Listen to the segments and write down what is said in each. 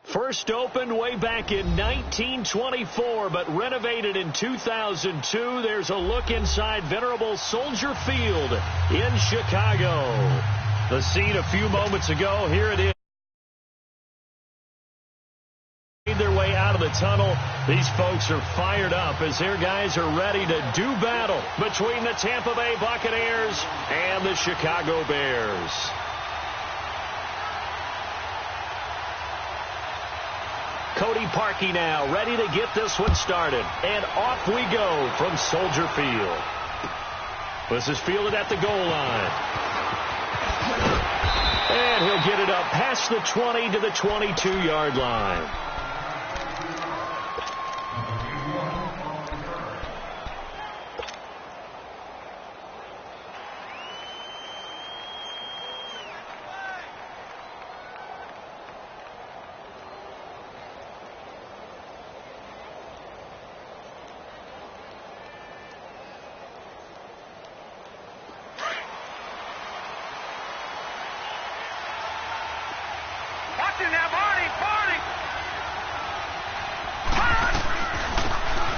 First opened way back in 1924, but renovated in 2002. There's a look inside venerable Soldier Field in Chicago. The scene a few moments ago. Here it is. Made their way out of the tunnel. These folks are fired up as their guys are ready to do battle between the Tampa Bay Buccaneers and the Chicago Bears. Cody Parkey now ready to get this one started. And off we go from Soldier Field. This is fielded at the goal line. And he'll get it up past the 20 to the 22-yard line.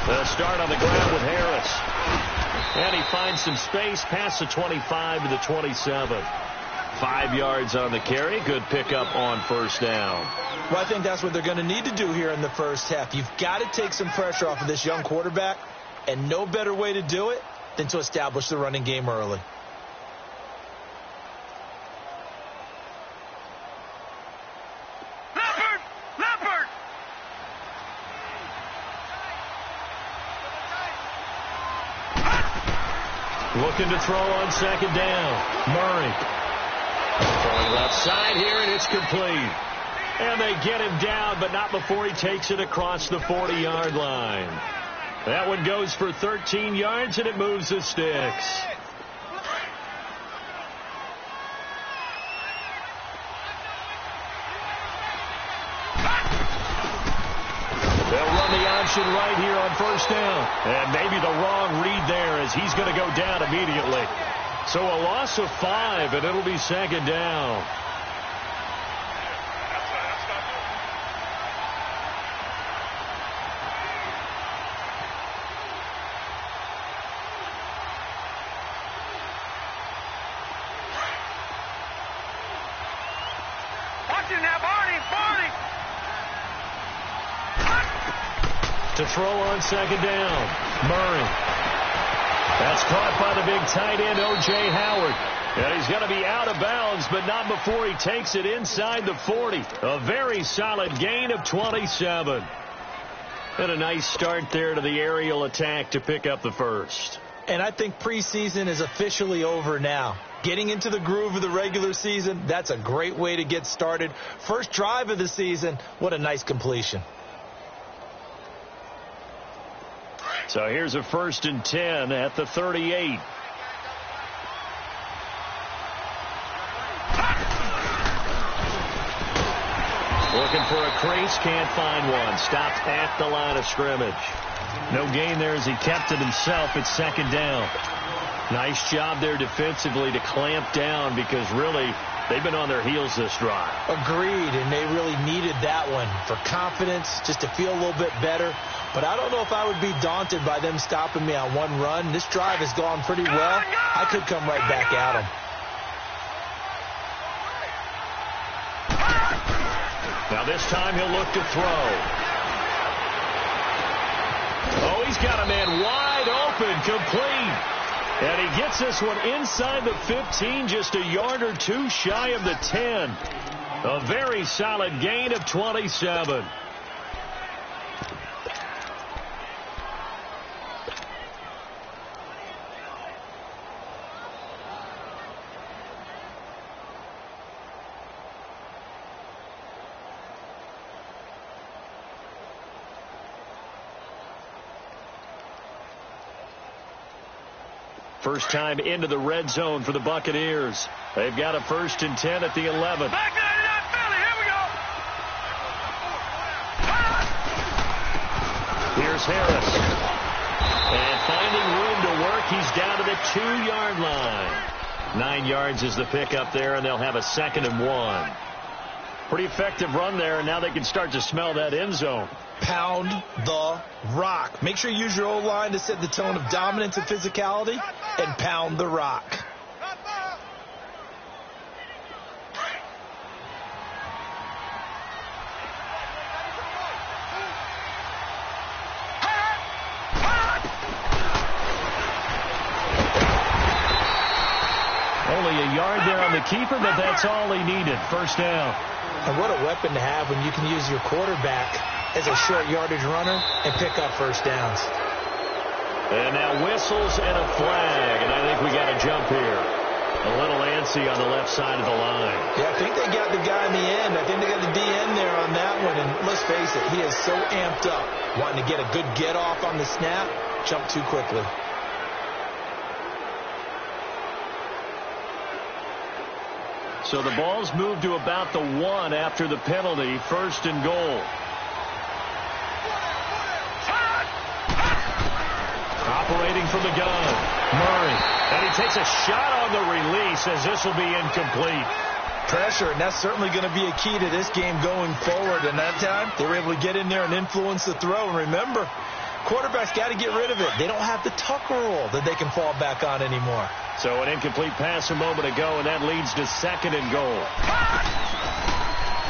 The start on the ground with Harris. And he finds some space past the 25 to the 27. 5 yards on the carry. Good pickup on first down. Well, I think that's what they're going to need to do here in the first half. You've got to take some pressure off of this young quarterback, and no better way to do it than to establish the running game early. Looking to throw on second down. Murray. Throwing left side here, and it's complete. And they get him down, but not before he takes it across the 40-yard line. That one goes for 13 yards, and it moves the sticks. Right here on first down. And maybe the wrong read there as he's going to go down immediately. So a loss of 5, and it'll be second down. To throw on second down. Murray. That's caught by the big tight end, O.J. Howard. And he's going to be out of bounds, but not before he takes it inside the 40. A very solid gain of 27. And a nice start there to the aerial attack to pick up the first. And I think preseason is officially over now. Getting into the groove of the regular season, that's a great way to get started. First drive of the season, what a nice completion. So here's a 1st and 10 at the 38. Looking for a crease, can't find one. Stopped at the line of scrimmage. No gain there as he kept it himself. It's second down. Nice job there defensively to clamp down because really they've been on their heels this drive. Agreed, and they really needed that one for confidence, just to feel a little bit better. But I don't know if I would be daunted by them stopping me on one run. This drive has gone pretty well. I could come right back at them. Now this time he'll look to throw. Oh, he's got a man wide open, complete. And he gets this one inside the 15, just a yard or two shy of the 10. A very solid gain of 27. First time into the red zone for the Buccaneers. They've got a 1st and 10 at the 11. Back to Philly. Here we go. Here's Harris. And finding room to work, he's down to the 2-yard line. 9 yards is the pickup there, and they'll have a 2nd and 1. Pretty effective run there, and now they can start to smell that end zone. Pound the rock. Make sure you use your O-line to set the tone of dominance and physicality, and pound the rock. Only a yard there on the keeper, but that's all he needed. First down. And what a weapon to have when you can use your quarterback as a short yardage runner and pick up first downs. And now whistles and a flag, and I think we got a jump here. A little antsy on the left side of the line. Yeah, I think they got the guy in the end. I think they got the DN there on that one. And let's face it, he is so amped up, wanting to get a good get-off on the snap, jump too quickly. So the ball's moved to about the 1 after the penalty. 1st and goal. Operating from the gun, Murray. And he takes a shot on the release as this will be incomplete. Pressure, and that's certainly going to be a key to this game going forward. And that time, they were able to get in there and influence the throw. And remember, quarterbacks got to get rid of it. They don't have the Tucker rule that they can fall back on anymore. So an incomplete pass a moment ago, and that leads to 2nd and goal.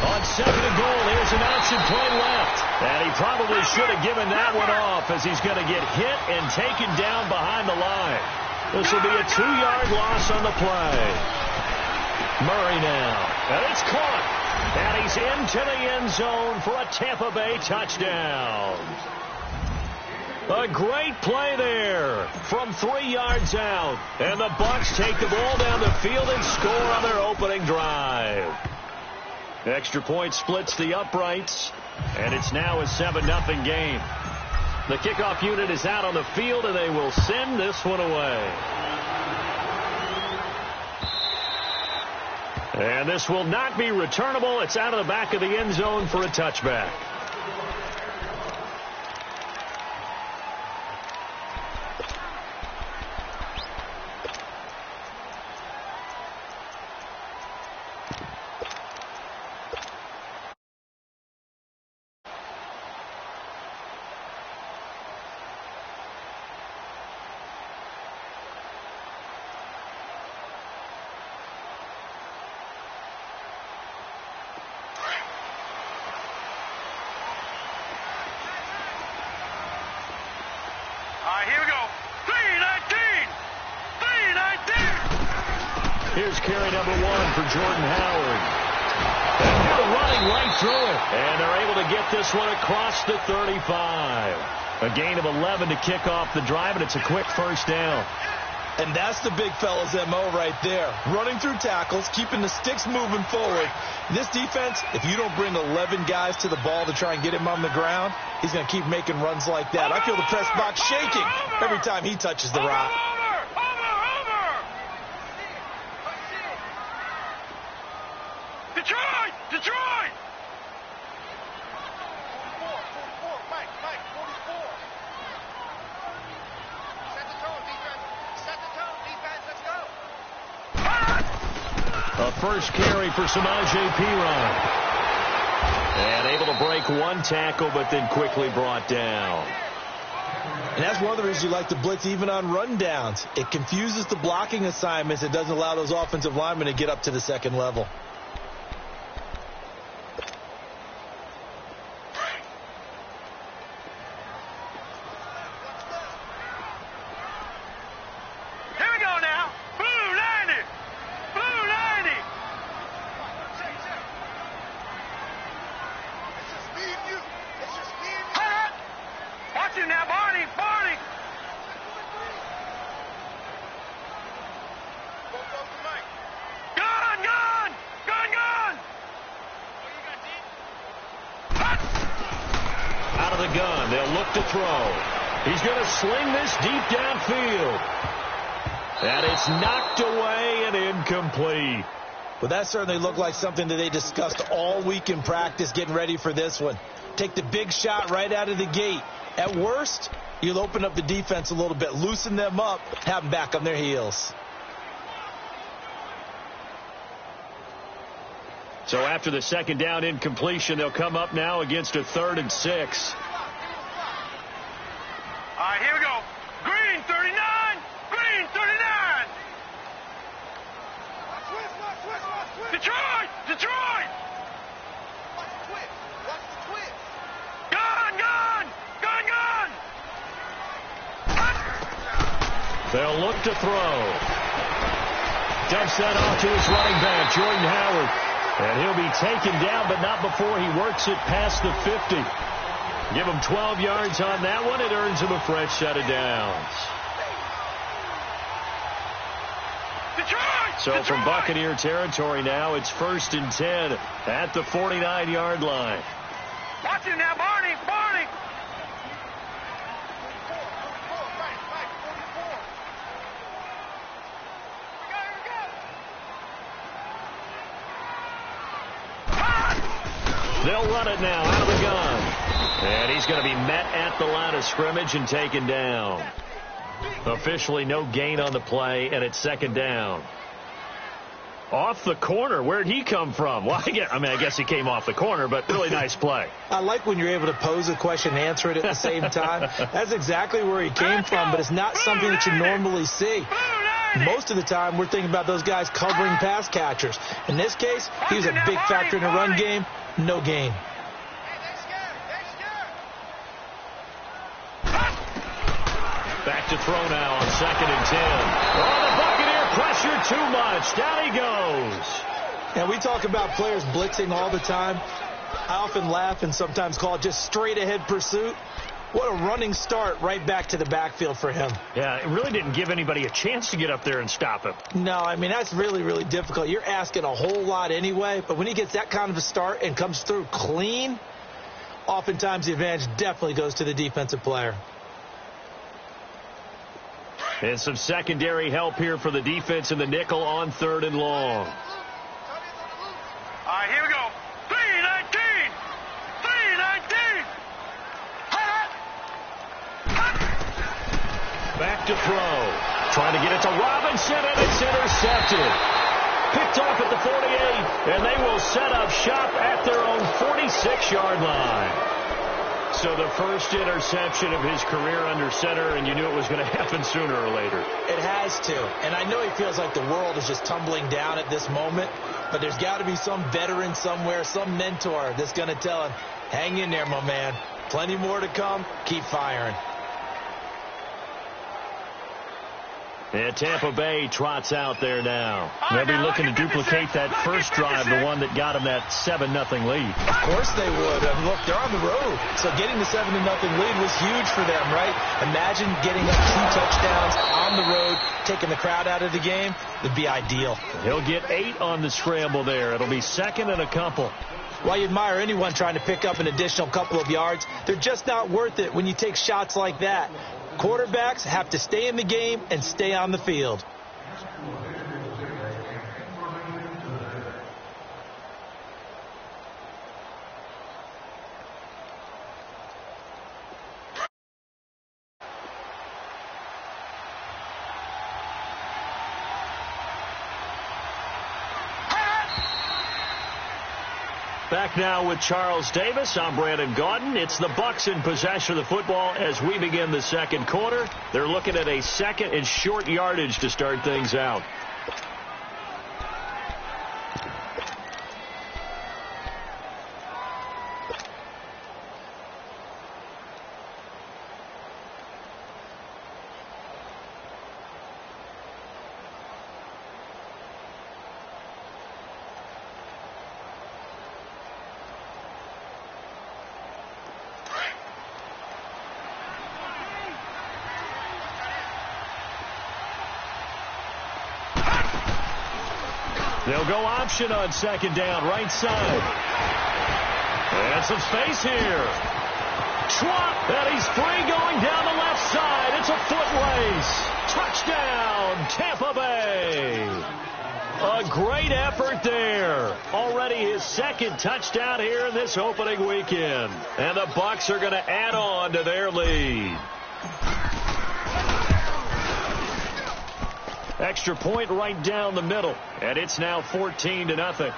On 2nd and goal, here's an option play left. And he probably should have given that one off as he's going to get hit and taken down behind the line. This will be a 2-yard loss on the play. Murray now. And it's caught. And he's into the end zone for a Tampa Bay touchdown. A great play there from 3 yards out. And the Bucs take the ball down the field and score on their opening drive. Extra point splits the uprights. And it's now a 7-0 game. The kickoff unit is out on the field, and they will send this one away. And this will not be returnable. It's out of the back of the end zone for a touchback. Here we go. 3-19. 3-19. Here's carry number 1 for Jordan Howard. And they're running right through it. And they're able to get this one across the 35. A gain of 11 to kick off the drive, and it's a quick first down. And that's the big fella's MO right there. Running through tackles, keeping the sticks moving forward. This defense, if you don't bring 11 guys to the ball to try and get him on the ground, he's going to keep making runs like that. I feel the press box shaking every time he touches the rock. Detroit! Detroit! Mike, 44. Set the tone, defense. Set the tone, defense. Let's go. A first carry for Samaje Perine. And able to break one tackle, but then quickly brought down. And that's one of the reasons you like to blitz even on rundowns. It confuses the blocking assignments. It doesn't allow those offensive linemen to get up to the second level. Here we go now. Blue 90. Blue 90. It's just me and you. It's just me and you. Hut! Watch him now, Barney. Barney. Go to Mike. Gun, gun. Gun, gun. Oh, you got deep? Hut! Out of the gun, they'll look to throw. He's going to sling this deep downfield. And it's knocked away and incomplete. But that certainly looked like something that they discussed all week in practice getting ready for this one. Take the big shot right out of the gate. At worst, you'll open up the defense a little bit, loosen them up, have them back on their heels. So after the second down incompletion, they'll come up now against a 3rd and 6. All right, here we go. Green 39. Green 39. Detroit. Detroit. Watch the twist. Watch the twist. Gun. They'll look to throw. Dumps that off to his running back, Jordan Howard. And he'll be taken down, but not before he works it past the 50. Give him 12 yards on that one. It earns him a fresh set of downs. Detroit. So from Buccaneer territory now, it's 1st and 10 at the 49-yard line. Watch it now, Barney. They'll run it now out of the gun. And he's going to be met at the line of scrimmage and taken down. Officially no gain on the play, and it's 2nd down. Off the corner. Where'd he come from? Well, I guess he came off the corner, but really nice play. I like when you're able to pose a question and answer it at the same time. That's exactly where he came from, but it's not something that you normally see. Most of the time, we're thinking about those guys covering pass catchers. In this case, he was a big factor in the run game. No gain. Back to throw now on 2nd and 10. Oh, the Buccaneer pressure too much. Down he goes. And we talk about players blitzing all the time. I often laugh and sometimes call it just straight ahead pursuit. What a running start right back to the backfield for him. Yeah, it really didn't give anybody a chance to get up there and stop him. No, I mean, that's really, really difficult. You're asking a whole lot anyway, but when he gets that kind of a start and comes through clean, oftentimes the advantage definitely goes to the defensive player. And some secondary help here for the defense in the nickel on 3rd and long. All right, here we go. 3-19. 3-19. Back to throw. Trying to get it to Robinson, and it's intercepted. Picked off at the 48, and they will set up shop at their own 46-yard line. So the first interception of his career under center, and you knew it was going to happen sooner or later. It has to. And I know he feels like the world is just tumbling down at this moment, but there's got to be some veteran somewhere, some mentor that's going to tell him, hang in there, my man. Plenty more to come. Keep firing. And Tampa Bay trots out there now. They'll be looking to duplicate that first drive, the one that got them that 7-0 lead. Of course they would. I mean, look, they're on the road. So getting the 7-0 lead was huge for them, right? Imagine getting up 2 touchdowns on the road, taking the crowd out of the game. Would be ideal. He'll get 8 on the scramble there. It'll be 2nd and a couple. While you admire anyone trying to pick up an additional couple of yards, they're just not worth it when you take shots like that. Quarterbacks have to stay in the game and stay on the field. Back now with Charles Davis. I'm Brandon Gaudin. It's the Bucs in possession of the football as we begin the second quarter. They're looking at a 2nd and short yardage to start things out. They'll go option on 2nd down, right side. And some space here. Trot, and he's free going down the left side. It's a foot race. Touchdown, Tampa Bay. A great effort there. Already his 2nd touchdown here in this opening weekend. And the Bucs are going to add on to their lead. Extra point right down the middle, and it's now 14-0.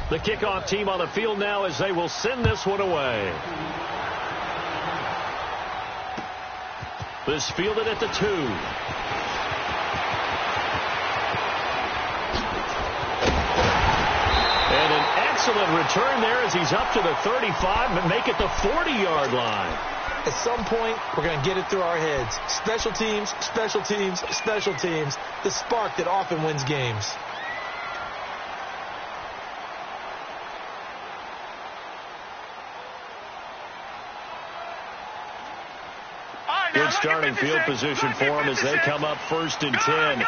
The kickoff team on the field now as they will send this one away. This fielded at the 2. And an excellent return there as he's up to the 35 and make it the 40-yard line. At some point, we're going to get it through our heads. Special teams, special teams, special teams. The spark that often wins games. Good starting field position for them as they come up 1st and 10.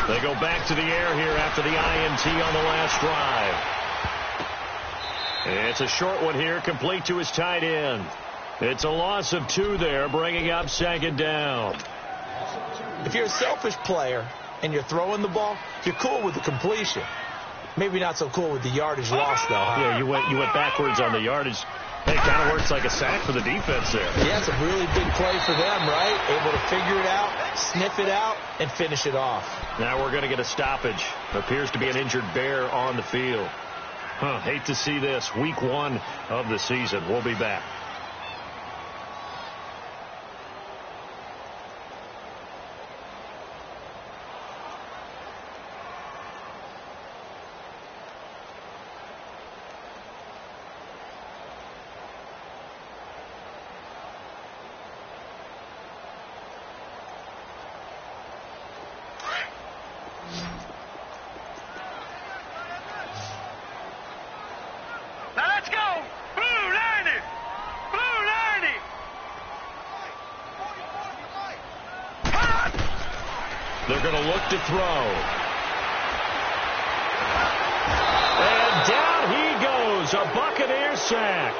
They go back to the air here after the INT on the last drive. It's a short one here, complete to his tight end. It's a loss of 2 there, bringing up 2nd down. If you're a selfish player and you're throwing the ball, you're cool with the completion. Maybe not so cool with the yardage loss, though, huh? Yeah, you went backwards on the yardage. Hey, it kind of works like a sack for the defense there. Yeah, it's a really big play for them, right? Able to figure it out, sniff it out, and finish it off. Now we're going to get a stoppage. Appears to be an injured Bear on the field. Hate to see this. Week 1 of the season. We'll be back. They're going to look to throw. And down he goes. A Buccaneer sack.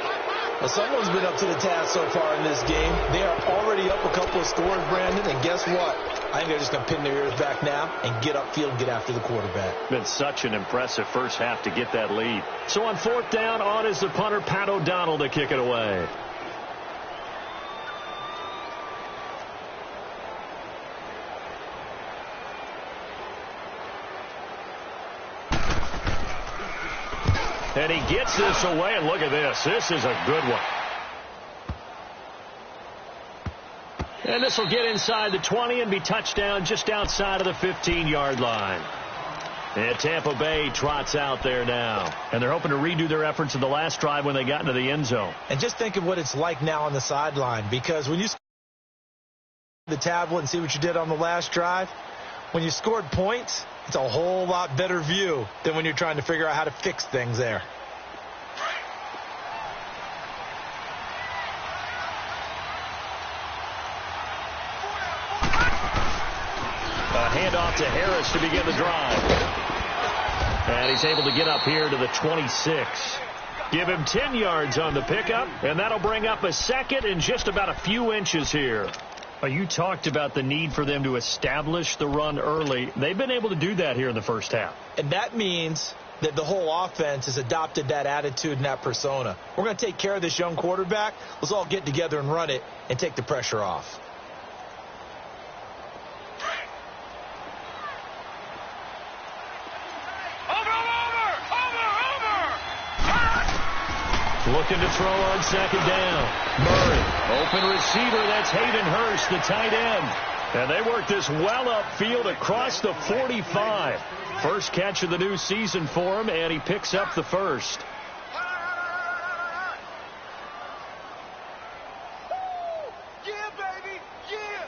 Well, someone's been up to the task so far in this game. They are already up a couple of scores, Brandon, and guess what? I think they're just going to pin their ears back now and get upfield and get after the quarterback. Been such an impressive first half to get that lead. So on 4th down, on is the punter, Pat O'Donnell, to kick it away. And he gets this away, and look at this. This is a good one. And this will get inside the 20 and be touchdown just outside of the 15-yard line. And Tampa Bay trots out there now. And they're hoping to redo their efforts in the last drive when they got into the end zone. And just think of what it's like now on the sideline, because when you the tablet and see what you did on the last drive, when you scored points, it's a whole lot better view than when you're trying to figure out how to fix things there. A handoff to Harris to begin the drive. And he's able to get up here to the 26. Give him 10 yards on the pickup, and that'll bring up a 2nd and just about a few inches here. You talked about the need for them to establish the run early. They've been able to do that here in the first half. And that means that the whole offense has adopted that attitude and that persona. We're going to take care of this young quarterback. Let's all get together and run it and take the pressure off. Looking to throw on 2nd down. Murray, open receiver. That's Hayden Hurst, the tight end. And they work this well upfield across the 45. First catch of the new season for him, and he picks up the first. Yeah, baby, yeah.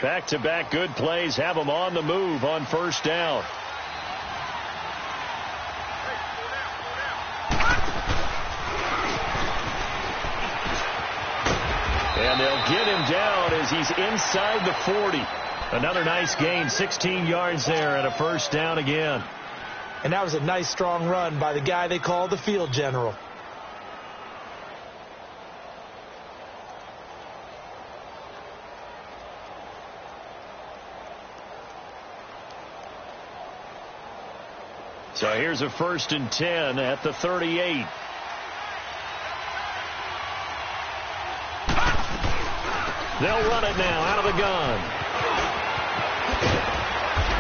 Back-to-back good plays have them on the move on 1st down. And they'll get him down as he's inside the 40. Another nice gain, 16 yards there and a 1st down again. And that was a nice, strong run by the guy they call the field general. So here's a 1st and 10 at the 38. They'll run it now out of the gun.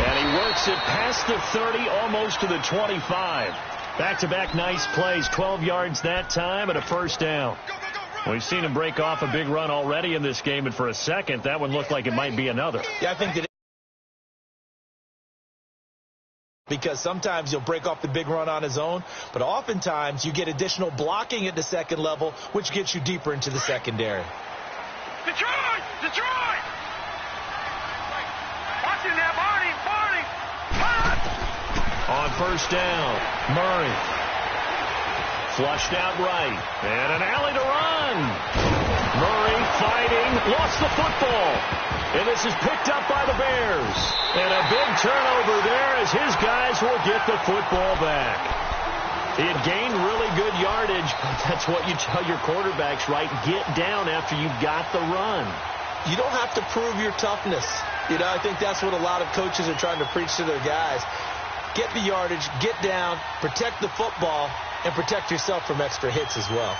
And he works it past the 30, almost to the 25. Back-to-back nice plays, 12 yards that time and a 1st down. We've seen him break off a big run already in this game, and for a second, that one looked like it might be another. Yeah, I think that because sometimes he'll break off the big run on his own, but oftentimes you get additional blocking at the second level, which gets you deeper into the secondary. Detroit! Detroit! Watch it now, Barney! Barney! On 1st down, Murray. Flushed out right. And an alley to run. Murray fighting. Lost the football. And this is picked up by the Bears. And a big turnover there as his guys will get the football back. He had gained really good yardage, but that's what you tell your quarterbacks, right? Get down after you've got the run. You don't have to prove your toughness. You know, I think that's what a lot of coaches are trying to preach to their guys. Get the yardage, get down, protect the football, and protect yourself from extra hits as well.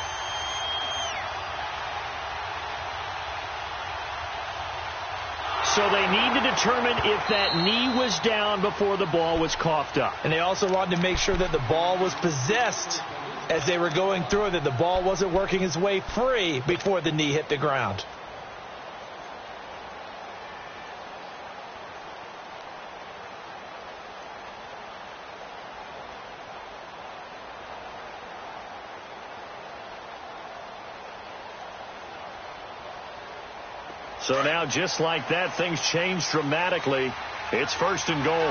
So they need to determine if that knee was down before the ball was coughed up. And they also wanted to make sure that the ball was possessed as they were going through it, that the ball wasn't working its way free before the knee hit the ground. So now, just like that, things change dramatically. It's 1st and goal.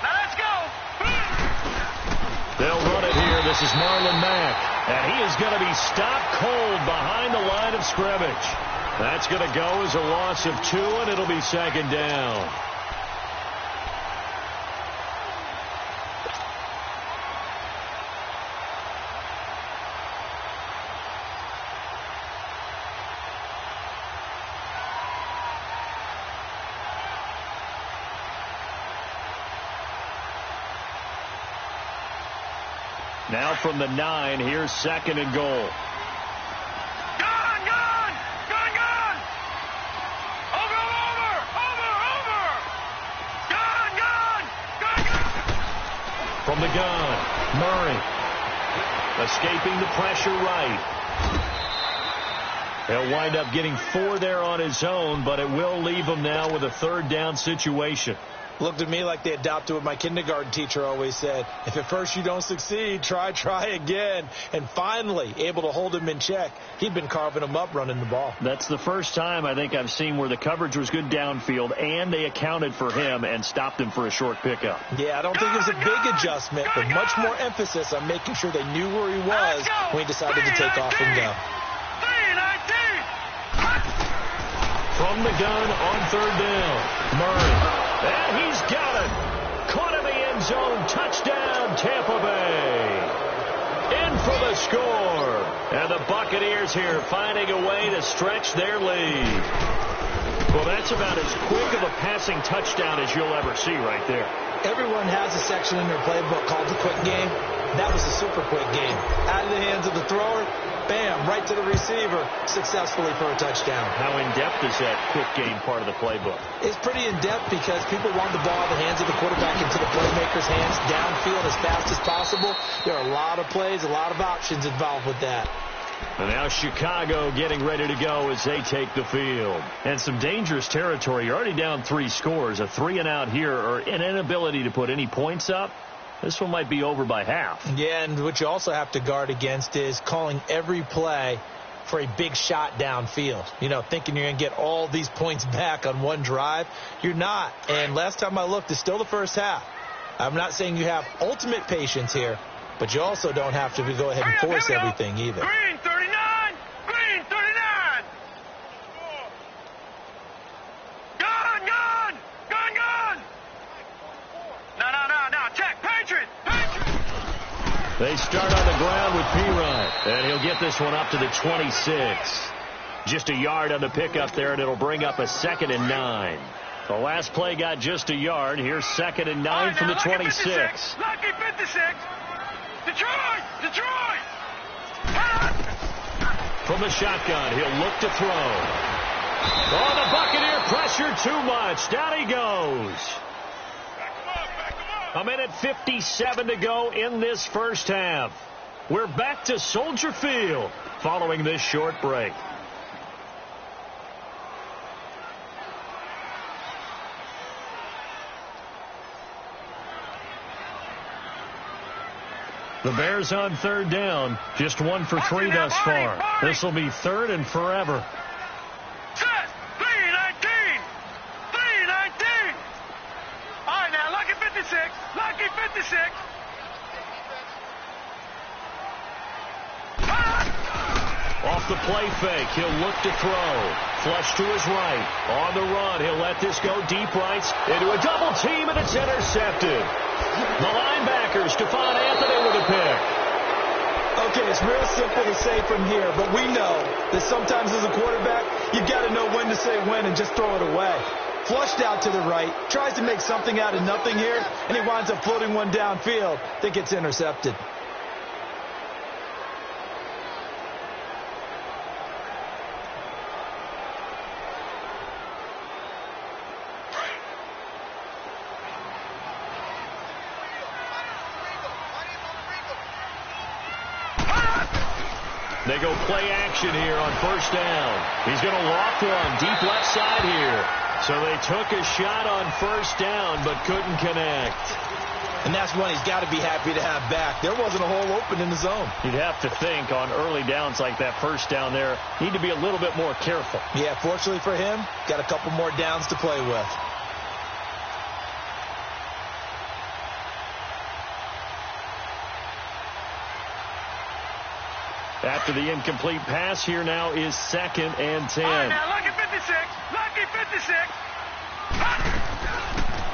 Now let's go! They'll run it here. This is Marlon Mack. And he is going to be stopped cold behind the line of scrimmage. That's going to go as a loss of 2, and it'll be 2nd down. Now from the 9, here's 2nd and goal. Gun! Gun! Gun! Gun! Over! Over! Over! Over! Gun! Gun! Gun! Gun! From the gun, Murray. Escaping the pressure right. He'll wind up getting 4 there on his own, but it will leave him now with a 3rd down situation. Looked at me like they adopted what my kindergarten teacher always said. If at first you don't succeed, try again. And finally, able to hold him in check. He'd been carving him up running the ball. That's the first time I think I've seen where the coverage was good downfield, and they accounted for him and stopped him for a short pickup. Yeah, I don't think it was a big adjustment, but much more emphasis on making sure they knew where he was when he decided to take off and go. From the gun on 3rd down, Murray. And he's got it. Caught in the end zone. Touchdown, Tampa Bay. In for the score. And the Buccaneers here finding a way to stretch their lead. Well, that's about as quick of a passing touchdown as you'll ever see right there. Everyone has a section in their playbook called the quick game. That was a super quick game. Out of the hands of the thrower, bam, right to the receiver, successfully for a touchdown. How in-depth is that quick game part of the playbook? It's pretty in-depth because people want the ball out of the hands of the quarterback into the playmaker's hands downfield as fast as possible. There are a lot of plays, a lot of options involved with that. And now Chicago getting ready to go as they take the field. And some dangerous territory. You're already down 3 scores. A 3-and-out here, or an inability to put any points up. This one might be over by half. Yeah, and what you also have to guard against is calling every play for a big shot downfield. You know, thinking you're going to get all these points back on one drive. You're not. And last time I looked, it's still the first half. I'm not saying you have ultimate patience here, but you also don't have to go ahead and force everything either. Green 39! Green 39! Gun! Gun! Gun! Gun! No. Check! Patriot! They start on the ground with P-Ryan, and he'll get this one up to the 26. Just a yard on the pickup there, and it'll bring up a 2nd and 9. The last play got just a yard. Here's 2nd and 9 from the 26. Lucky 56. Detroit! From the shotgun, he'll look to throw. Oh, the Buccaneer pressure too much. Down he goes. A minute 57 to go in this first half. We're back to Soldier Field following this short break. The Bears on 3rd down. Just 1 for 3 thus far. This will be 3rd and forever. Set! 319! 319! All right, now, lucky 56. Lucky 56. Off the play fake, he'll look to throw. Flush to his right. On the run, he'll let this go deep right into a double team, and it's intercepted. The linebacker, Stephon Anthony with a pick. Okay, it's real simple to say from here, but we know that sometimes as a quarterback, you've got to know when to say when and just throw it away. Flushed out to the right, tries to make something out of nothing here, and he winds up floating one downfield that gets intercepted. They go play action here on 1st down. He's going to loft one deep left side here. So they took a shot on 1st down but couldn't connect. And that's one he's got to be happy to have back. There wasn't a hole open in the zone. You'd have to think on early downs like that 1st down there, need to be a little bit more careful. Yeah, fortunately for him, got a couple more downs to play with. After the incomplete pass, here now is 2nd and 10. All right, now, lucky 56. Lucky 56.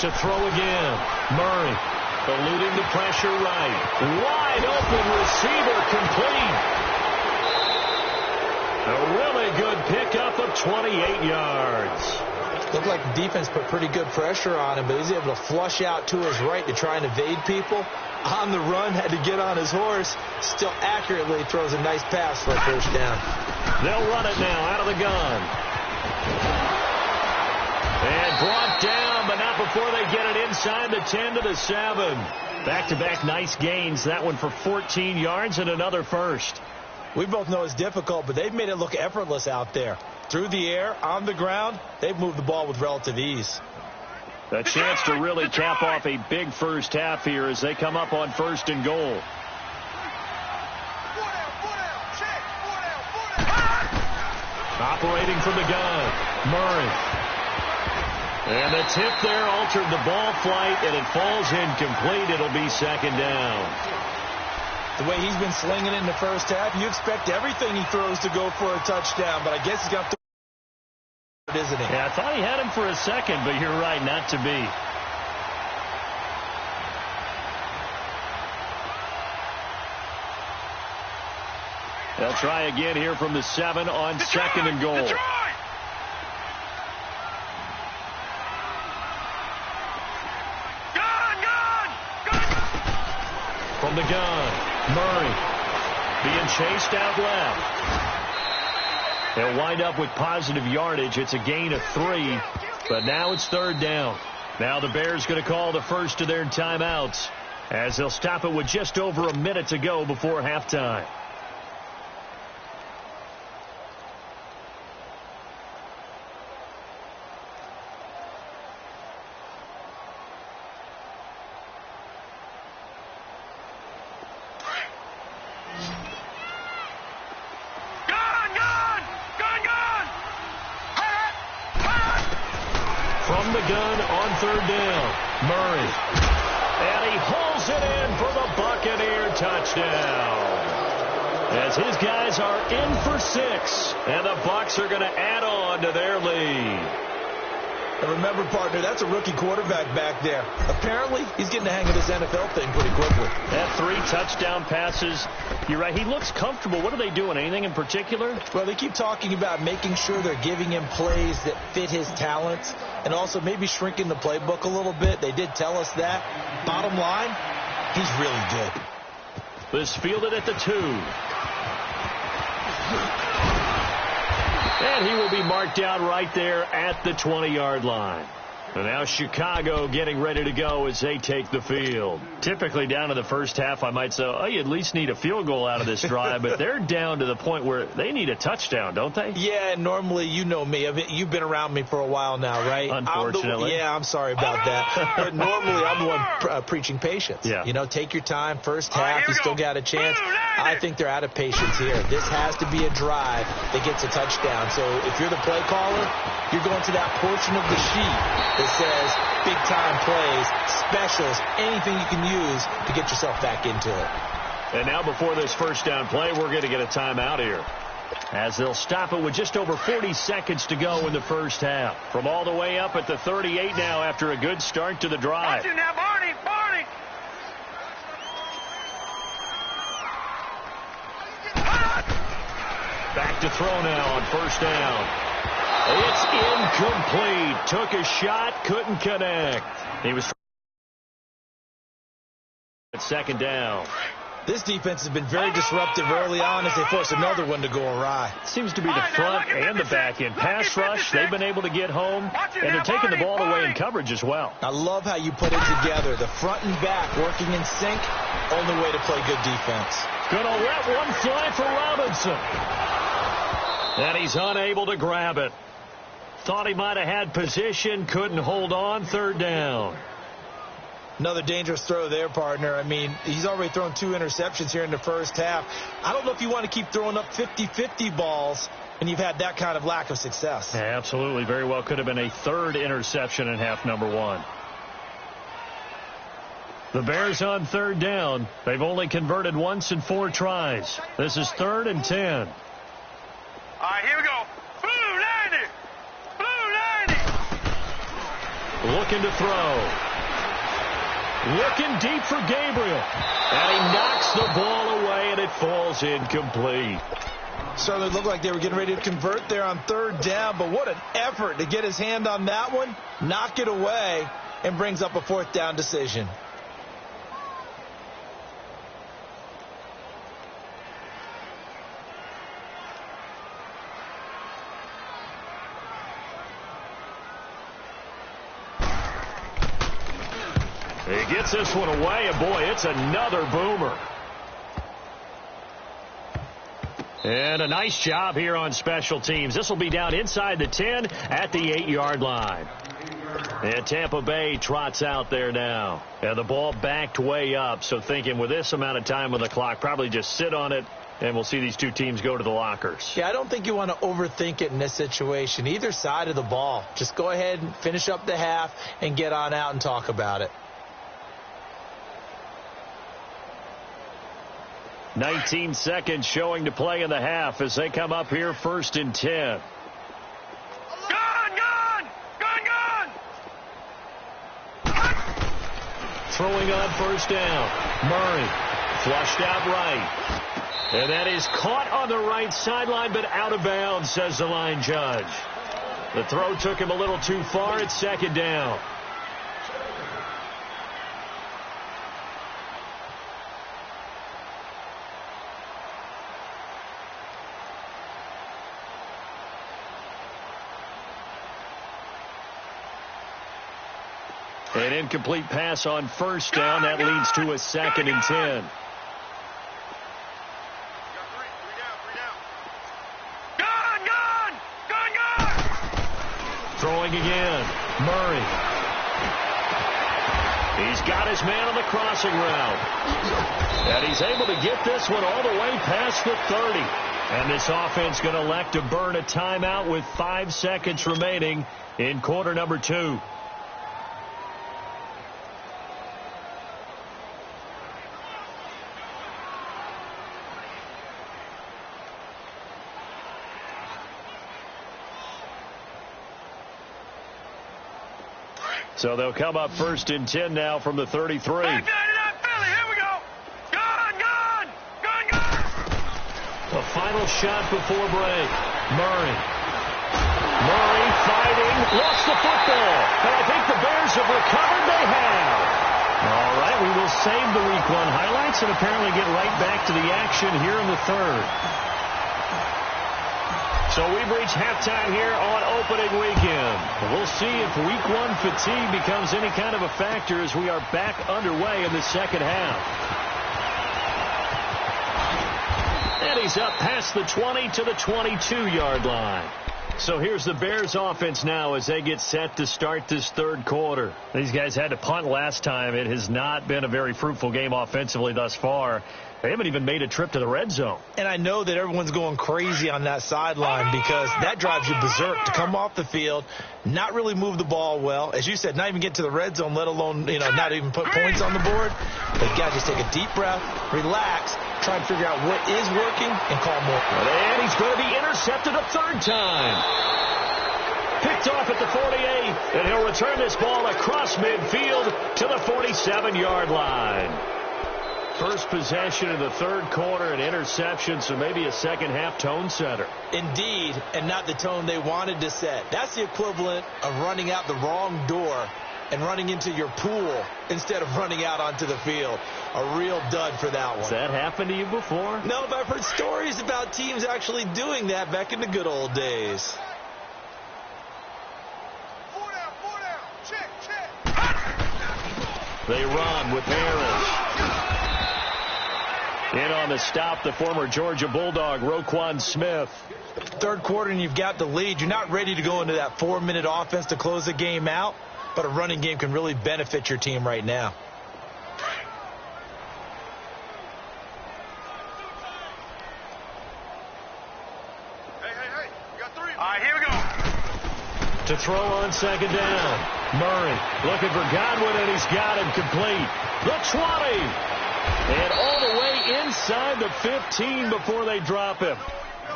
To throw again. Murray eluding the pressure right. Wide open receiver complete. A really good pickup of 28 yards. Looked like the defense put pretty good pressure on him, but he's able to flush out to his right to try and evade people. On the run, had to get on his horse. Still accurately throws a nice pass for a 1st down. They'll run it now out of the gun. And brought down, but not before they get it inside the 10 to the 7. Back-to-back nice gains. That one for 14 yards and another first. We both know it's difficult, but they've made it look effortless out there. Through the air, on the ground, they've moved the ball with relative ease. A chance to really cap off a big first half here as they come up on 1st and goal. Operating from the gun, Murray. And the tip there altered the ball flight, and it falls incomplete. It'll be 2nd down. The way he's been slinging in the first half, you expect everything he throws to go for a touchdown, but I guess he's got to, isn't he? Yeah, I thought he had him for a second, but you're right, not to be. They'll try again here from the 7 on 2nd and goal. Detroit! From the gun, Murray being chased out left. They'll wind up with positive yardage. It's a gain of 3, but now it's 3rd down. Now the Bears going to call the first of their timeouts as they'll stop it with just over a minute to go before halftime. From the gun on 3rd down, Murray. And he hauls it in for the Buccaneer touchdown. As his guys are in for 6, and the Bucs are going to add on to their lead. And remember, partner, that's a rookie quarterback back there. Apparently, he's getting the hang of this NFL thing pretty quickly. That 3 touchdown passes. You're right. He looks comfortable. What are they doing? Anything in particular? Well, they keep talking about making sure they're giving him plays that fit his talents and also maybe shrinking the playbook a little bit. They did tell us that. Bottom line, he's really good. This fielded at the 2. And he will be marked down right there at the 20-yard line. And now Chicago getting ready to go as they take the field. Typically down to the first half, I might say, oh, you at least need a field goal out of this drive. But they're down to the point where they need a touchdown, don't they? Yeah, normally, you know me. You've been around me for a while now, right? Unfortunately. I'm sorry about that. But normally, I'm the one preaching patience. Yeah. You know, take your time. First half, you still got a chance. I think they're out of patience here. This has to be a drive that gets a touchdown. So if you're the play caller, you're going to that portion of the sheet that says big-time plays, specials, anything you can use to get yourself back into it. And now before this first down play, we're going to get a timeout here, as they'll stop it with just over 40 seconds to go in the first half. From all the way up at the 38 now after a good start to the drive. Watch it now, Barney, Barney. Back to throw now on first down. It's incomplete. Took a shot, couldn't connect. He was at second down. This defense has been very disruptive early on as they force another one to go awry. Seems to be the front and the back end. Pass rush, they've been able to get home, and they're taking the ball away in coverage as well. I love how you put it together. The front and back working in sync, only way to play good defense. Gonna let one fly for Robinson. And he's unable to grab it. Thought he might have had position, couldn't hold on, third down. Another dangerous throw there, partner. I mean, he's already thrown 2 interceptions here in the first half. I don't know if you want to keep throwing up 50-50 balls, and you've had that kind of lack of success. Yeah, absolutely. Very well could have been a 3rd interception in half number 1. The Bears on third down. They've only converted once in 4 tries. This is 3rd and 10. All right, here we go. Blue 90. Blue 90. Looking to throw. Looking deep for Gabriel. And he knocks the ball away, and it falls incomplete. Certainly looked like they were getting ready to convert there on third down, but what an effort to get his hand on that one, knock it away, and brings up a 4th down decision. He gets this one away, and boy, it's another boomer. And a nice job here on special teams. This will be down inside the 10 at the 8-yard line. And Tampa Bay trots out there now. And the ball backed way up, so thinking with this amount of time on the clock, probably just sit on it, and we'll see these 2 teams go to the lockers. Yeah, I don't think you want to overthink it in this situation. Either side of the ball. Just go ahead and finish up the half and get on out and talk about it. 19 seconds showing to play in the half as they come up here 1st and 10. Throwing on first down. Murray flushed out right. And that is caught on the right sideline, but out of bounds, says the line judge. The throw took him a little too far. It's 2nd down. An incomplete pass on first down. That leads to a 2nd and 10. Throwing again. Murray. He's got his man on the crossing route. And he's able to get this one all the way past the 30. And this offense going to elect to burn a timeout with 5 seconds remaining in quarter number 2. So they'll come up 1st and 10 now from the 33. Hey, 99 Philly, here we go. Gun. The final shot before break. Murray fighting, lost the football. And I think the Bears have recovered. They have. All right, we will save the Week 1 highlights and apparently get right back to the action here in the 3rd. So we've reached halftime here on opening weekend. We'll see if Week 1 fatigue becomes any kind of a factor as we are back underway in the second half. And he's up past the 20 to the 22-yard line. So here's the Bears offense now as they get set to start this 3rd quarter. These guys had to punt last time. It has not been a very fruitful game offensively thus far. They haven't even made a trip to the red zone. And I know that everyone's going crazy on that sideline because that drives you berserk to come off the field, not really move the ball well. As you said, not even get to the red zone, let alone, not even put points on the board. But you got to just take a deep breath, relax, try and figure out what is working, and call more. And he's going to be intercepted a 3rd time. Picked off at the 48, and he'll return this ball across midfield to the 47-yard line. First possession of the 3rd quarter, an interception, so maybe a second-half tone setter. Indeed, and not the tone they wanted to set. That's the equivalent of running out the wrong door and running into your pool instead of running out onto the field. A real dud for that one. Has that happened to you before? No, but I've heard stories about teams actually doing that back in the good old days. 4 down. Check. They run with Harris. In on the stop, the former Georgia Bulldog, Roquan Smith. 3rd quarter and you've got the lead. You're not ready to go into that 4-minute offense to close the game out, but a running game can really benefit your team right now. Hey. You got 3. All right, here we go. To throw on 2nd down. Murray looking for Godwin, and he's got him complete. The 20. And all the way inside the 15 before they drop him.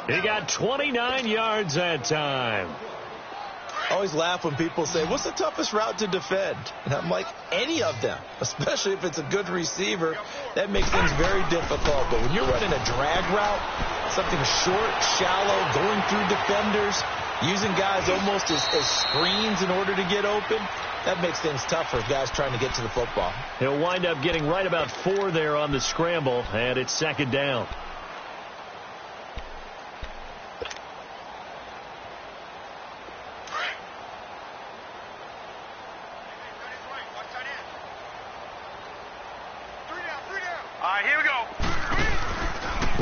He got 29 yards that time. I always laugh when people say, what's the toughest route to defend? And I'm like, any of them, especially if it's a good receiver. That makes things very difficult. But when you're running a drag route, something short, shallow, going through defenders, using guys almost as screens in order to get open, that makes things tougher for guys trying to get to the football. He'll wind up getting right about 4 there on the scramble, and it's 2nd down. All right, here we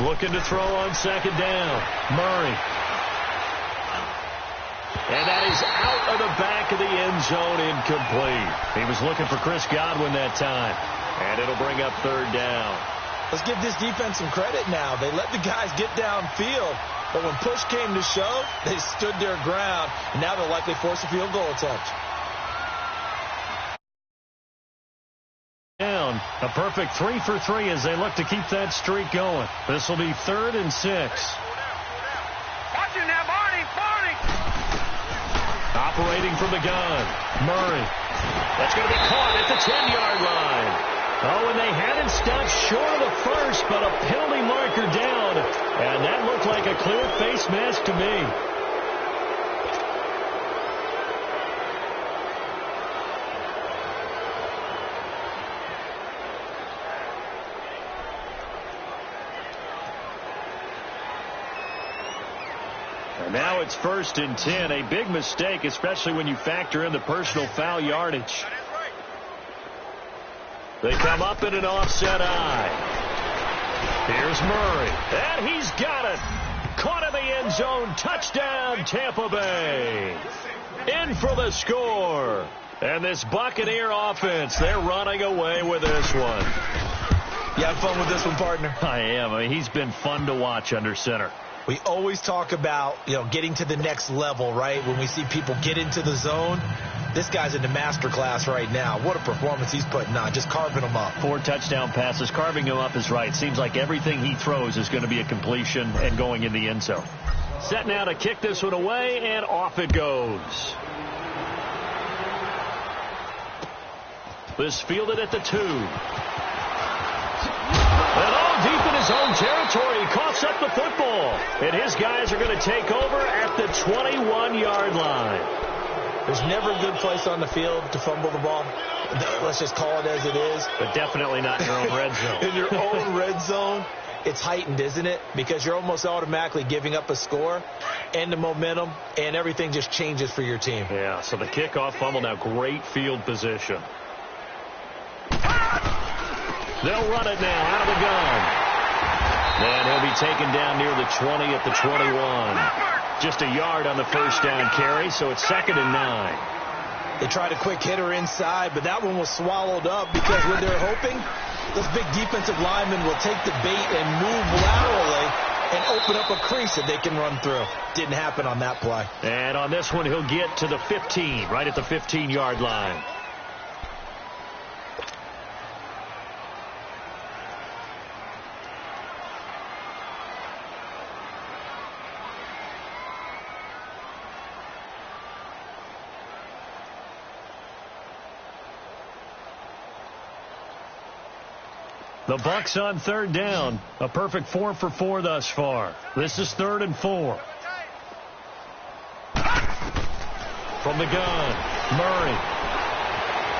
go. Looking to throw on 2nd down. Murray. And that is out of the back of the end zone, incomplete. He was looking for Chris Godwin that time. And it'll bring up 3rd down. Let's give this defense some credit now. They let the guys get downfield, but when push came to shove, they stood their ground, and now they'll likely force a field goal attempt. Down. A perfect 3 for 3 as they look to keep that streak going. This will be 3rd and 6. Watch it now, Barney. Operating from the gun. Murray. That's going to be caught at the 10-yard line. Oh, and they had him stopped short of the first, but a penalty marker down. And that looked like a clear face mask to me. And now it's 1st and 10. A big mistake, especially when you factor in the personal foul yardage. They come up in an offset eye. Here's Murray. And he's got it. Caught in the end zone. Touchdown, Tampa Bay. In for the score. And this Buccaneer offense, they're running away with this one. You have fun with this one, partner? I am. I mean, he's been fun to watch under center. We always talk about, getting to the next level, right? When we see people get into the zone, this guy's in the master class right now. What a performance he's putting on, just carving them up. 4 touchdown passes. Carving him up is right. Seems like everything he throws is going to be a completion and going in the end zone. Set now to kick this one away, and off it goes. This fielded at the 2. And all deep in his own territory, he coughs up the football. And his guys are going to take over at the 21-yard line. There's never a good place on the field to fumble the ball. Let's just call it as it is. But definitely not in your own red zone. In your own red zone, it's heightened, isn't it? Because you're almost automatically giving up a score and the momentum, and everything just changes for your team. Yeah, so the kickoff fumble, now great field position. They'll run it now out of the gun. And he'll be taken down near the 20 at the 21. Just a yard on the first down carry, so it's 2nd and 9. They tried a quick hitter inside, but that one was swallowed up because when they're hoping, those big defensive linemen will take the bait and move laterally and open up a crease that they can run through. Didn't happen on that play. And on this one, he'll get to the 15, right at the 15-yard line. The Bucs on 3rd down. A perfect 4 for 4 thus far. This is 3rd and 4. From the gun, Murray.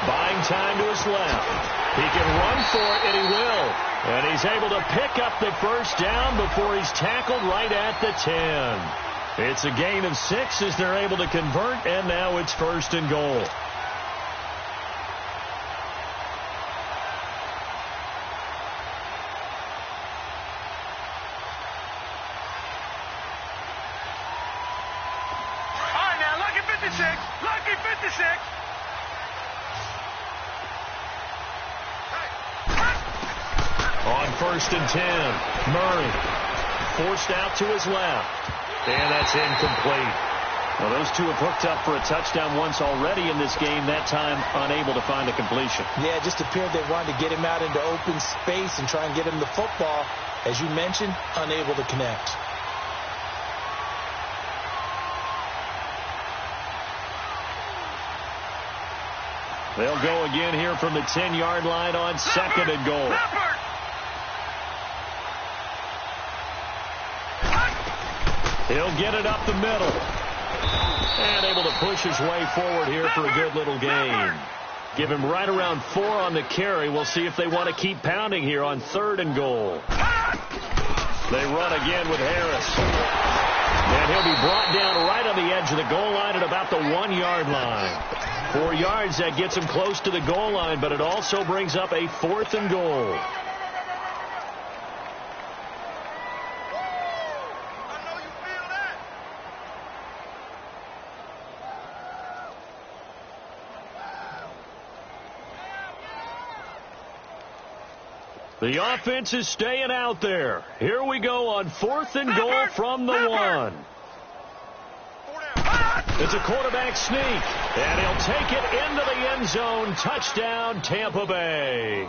Buying time to his left. He can run for it, and he will. And he's able to pick up the first down before he's tackled right at the 10. It's a gain of 6 as they're able to convert, and now it's 1st and goal. Lucky 56. On 1st and 10, Murray forced out to his left. And that's incomplete. Well, those two have hooked up for a touchdown once already in this game, that time unable to find a completion. Yeah, it just appeared they wanted to get him out into open space and try and get him the football. As you mentioned, unable to connect. They'll go again here from the 10-yard line on 2nd and goal. He'll get it up the middle. And able to push his way forward here for a good little gain. Give him right around 4 on the carry. We'll see if they want to keep pounding here on 3rd and goal. They run again with Harris. And he'll be brought down right on the edge of the goal line at about the 1-yard line. 4 yards, that gets him close to the goal line, but it also brings up a 4th and goal. The offense is staying out there. Here we go on 4th and goal from the 1. It's a quarterback sneak, and he'll take it into the end zone. Touchdown, Tampa Bay.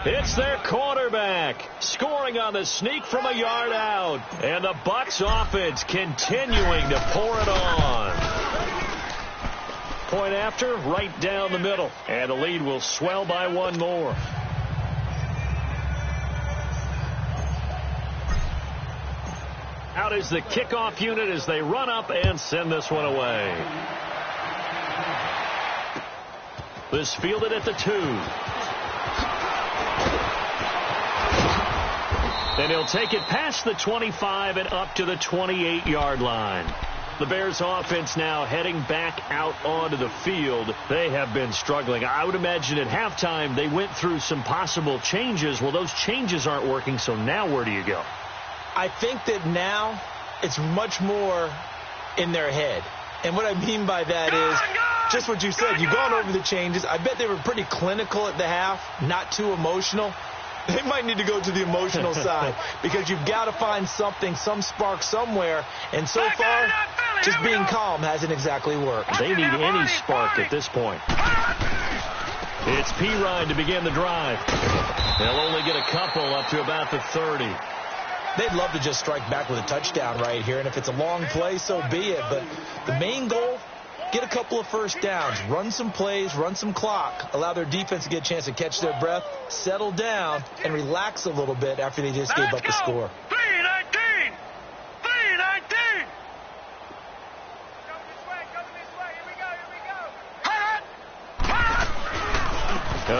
It's their quarterback scoring on the sneak from a yard out, and the Bucs offense continuing to pour it on. Point after, right down the middle, and the lead will swell by 1 more. Out is the kickoff unit as they run up and send this one away. This fielded at the 2. Then he'll take it past the 25 and up to the 28-yard line. The Bears offense now heading back out onto the field. They have been struggling. I would imagine at halftime they went through some possible changes. Well, those changes aren't working, so now where do you go? I think that now it's much more in their head. And what I mean by that is just what you said. You've gone over the changes. I bet they were pretty clinical at the half, not too emotional. They might need to go to the emotional side because you've got to find something, some spark somewhere. And so far, just being calm hasn't exactly worked. They need any spark at this point. It's Pirine to begin the drive. They'll only get a couple up to about the 30. They'd love to just strike back with a touchdown right here, and if it's a long play, so be it. But the main goal, get a couple of first downs, run some plays, run some clock, allow their defense to get a chance to catch their breath, settle down, and relax a little bit after they just gave up the score. 3-19! 3-19!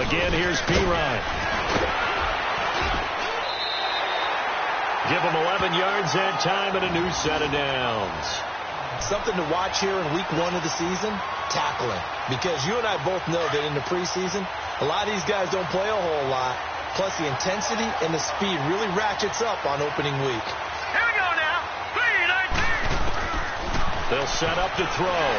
Again, here's P-Ryan. Give him 11 yards that time and a new set of downs. Something to watch here in week 1 of the season, tackling. Because you and I both know that in the preseason, a lot of these guys don't play a whole lot. Plus, the intensity and the speed really ratchets up on opening week. Here we go now. 3-19. They'll set up to throw.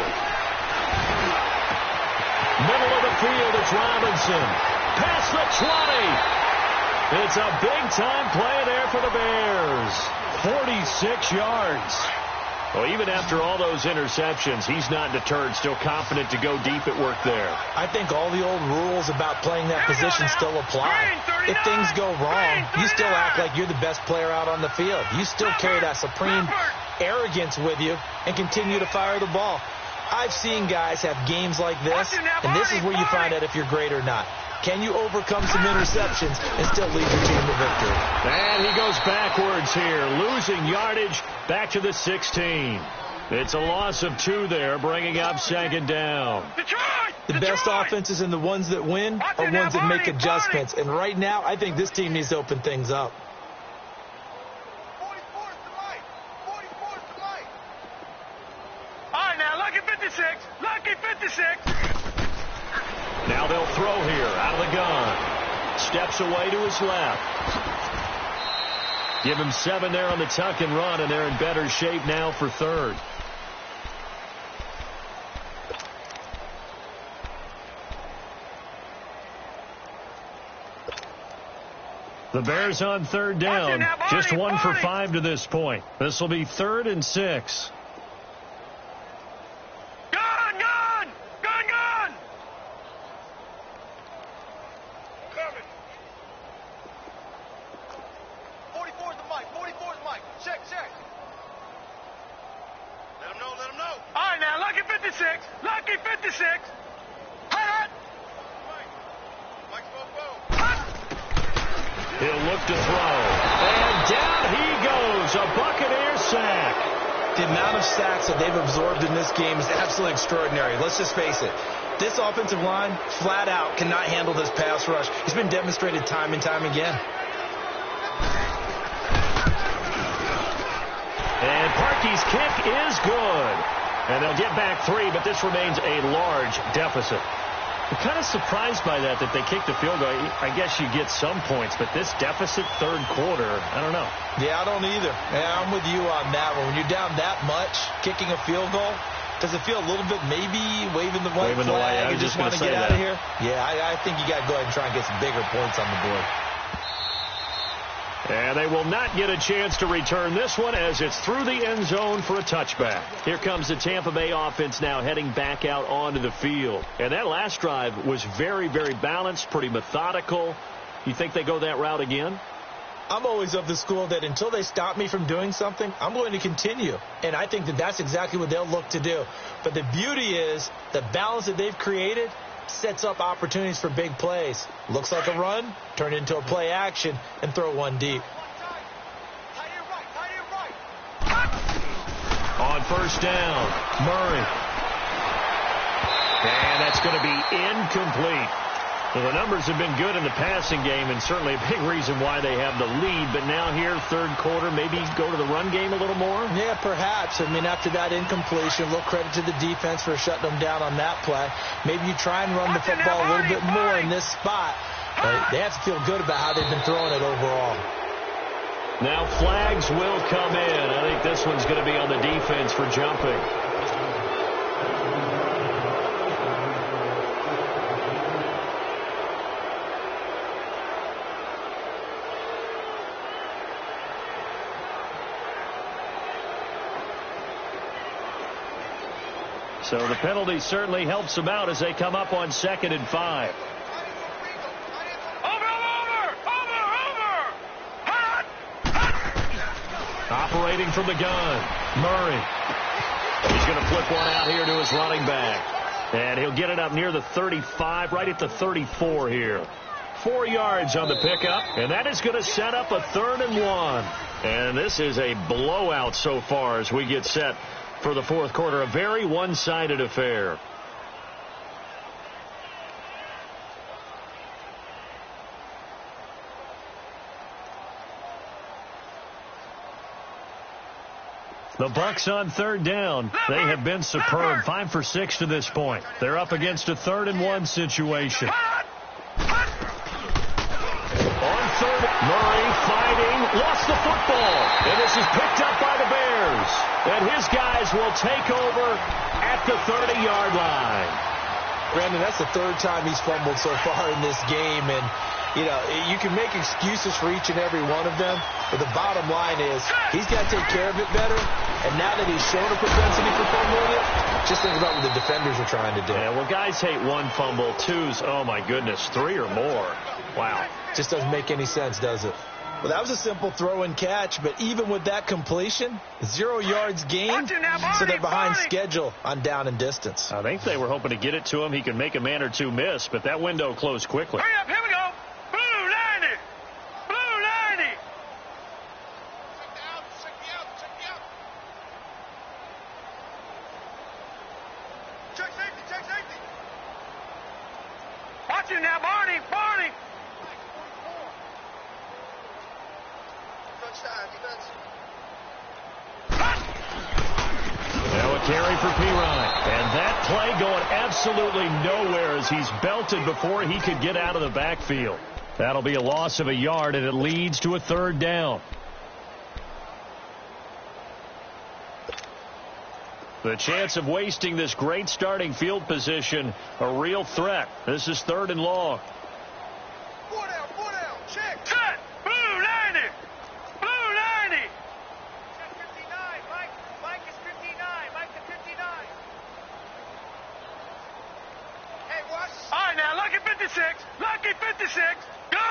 Middle of the field, it's Robinson. Past the 20. It's a big-time play there for the Bears. 46 yards. Well, even after all those interceptions, he's not deterred, still confident to go deep at work there. I think all the old rules about playing that position still apply. If things go wrong, you still act like you're the best player out on the field. You still carry that supreme arrogance with you and continue to fire the ball. I've seen guys have games like this, and this is where you find out if you're great or not. Can you overcome some interceptions and still lead your team to victory? And he goes backwards here, losing yardage back to the 16. It's a loss of 2 there, bringing up second down. The best offenses and the ones that win are ones that make adjustments. And right now, I think this team needs to open things up. All right, now, lucky 56. Lucky 56. Now they'll throw here out of the gun. Steps away to his left. Give him 7 there on the tuck and run, and they're in better shape now for third. The Bears on third down. Just 1 for 5 to this point. This will be 3rd and 6. He'll look to throw. And down he goes. A Buccaneer sack. The amount of sacks that they've absorbed in this game is absolutely extraordinary. Let's just face it. This offensive line, flat out, cannot handle this pass rush. It's been demonstrated time and time again. And Parkey's kick is good. And they'll get back 3, but this remains a large deficit. I'm kind of surprised by that they kicked the field goal. I guess you get some points, but this deficit third quarter, I don't know. Yeah, I don't either. Yeah, I'm with you on that one. When you're down that much, kicking a field goal, does it feel a little bit maybe waving the white flag? You just want to get out of here? Yeah, I think you got to go ahead and try and get some bigger points on the board. And they will not get a chance to return this one as it's through the end zone for a touchback. Here comes the Tampa Bay offense now heading back out onto the field. And that last drive was very, very balanced, pretty methodical. You think they go that route again? I'm always of the school that until they stop me from doing something, I'm going to continue. And I think that that's exactly what they'll look to do. But the beauty is the balance that they've created sets up opportunities for big plays. Looks like a run, turn it into a play action, and throw one deep. On first down, Murray. And that's going to be incomplete. Well, the numbers have been good in the passing game, and certainly a big reason why they have the lead. But now here, third quarter, maybe go to the run game a little more? Yeah, perhaps. I mean, after that incompletion, a little credit to the defense for shutting them down on that play. Maybe you try and run the football a little bit more in this spot. But they have to feel good about how they've been throwing it overall. Now flags will come in. I think this one's going to be on the defense for jumping. So the penalty certainly helps them out as they come up on 2nd and 5. Operating from the gun, Murray. He's going to flip one out here to his running back. And he'll get it up near the 35, right at the 34 here. 4 yards on the pickup, and that is going to set up a 3rd and 1. And this is a blowout so far as we get set for the fourth quarter. A very one-sided affair. The Bucs on 3rd down. They have been superb. 5 for 6 to this point. They're up against a 3rd and 1 situation. On 3rd, Murray fighting, lost the football. And this is picked up by the Bears. And his guys will take over at the 30-yard line. Brandon, that's the 3rd time he's fumbled so far in this game. And, you know, you can make excuses for each and every one of them. But the bottom line is he's got to take care of it better. And now that he's shown a propensity for fumbling it, just think about what the defenders are trying to do. Yeah, well, guys hate 1 fumble, 2's, oh, my goodness, 3 or more. Wow. Just doesn't make any sense, does it? Well, that was a simple throw and catch, but even with that completion, 0 yards gained, so they're behind schedule on down and distance. I think they were hoping to get it to him. He could make a man or two miss, but that window closed quickly. Hurry up, here we go. Blue 90. Blue 90. Check me out. Check safety. Watch him now, Barney. Touchdown, defense. Now a carry for Pirine. And that play going absolutely nowhere as he's belted before he could get out of the backfield. That'll be a loss of a yard, and it leads to a 3rd down. The chance of wasting this great starting field position, a real threat. This is 3rd and long. 4 down. Check. Set. Blue 90. Blue 90. Check 59. Mike is 59. Mike to 59. Hey, watch. All right, now, Lucky 56. Lucky 56. Gun.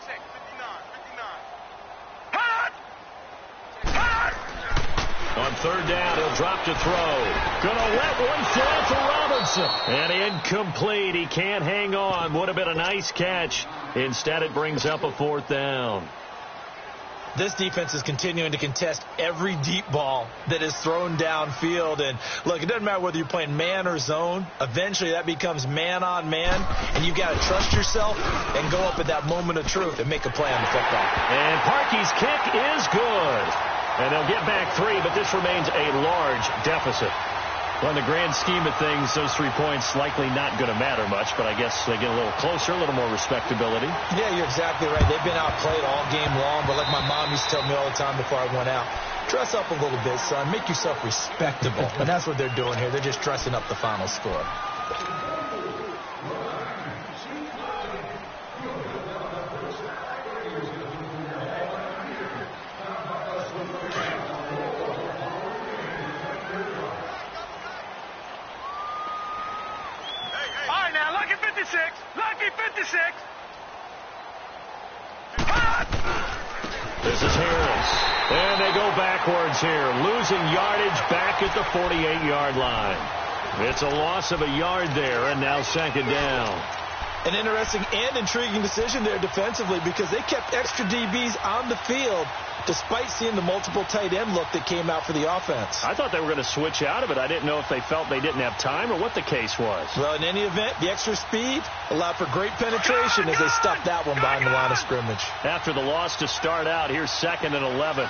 Check. 59. Hot. On 3rd down, he'll drop to throw. Gonna let one fly for Robinson. And incomplete. He can't hang on. Would have been a nice catch. Instead, it brings up a 4th down. This defense is continuing to contest every deep ball that is thrown downfield. And, look, it doesn't matter whether you're playing man or zone. Eventually, that becomes man-on-man, and you've got to trust yourself and go up at that moment of truth and make a play on the football. And Parkey's kick is good. And they'll get back 3, but this remains a large deficit. Well, in the grand scheme of things, those 3 points likely not going to matter much, but I guess they get a little closer, a little more respectability. Yeah, you're exactly right. They've been outplayed all game long, but like my mom used to tell me all the time before I went out, dress up a little bit, son. Make yourself respectable. And that's what they're doing here. They're just dressing up the final score. Lucky 56. This is Harris. And they go backwards here, losing yardage back at the 48-yard line. It's a loss of a yard there, and now 2nd down. An interesting and intriguing decision there defensively because they kept extra DBs on the field despite seeing the multiple tight end look that came out for the offense. I thought they were going to switch out of it. I didn't know if they felt they didn't have time or what the case was. Well, in any event, the extra speed allowed for great penetration as they stuffed that one behind the line of scrimmage. After the loss to start out, here's 2nd and 11.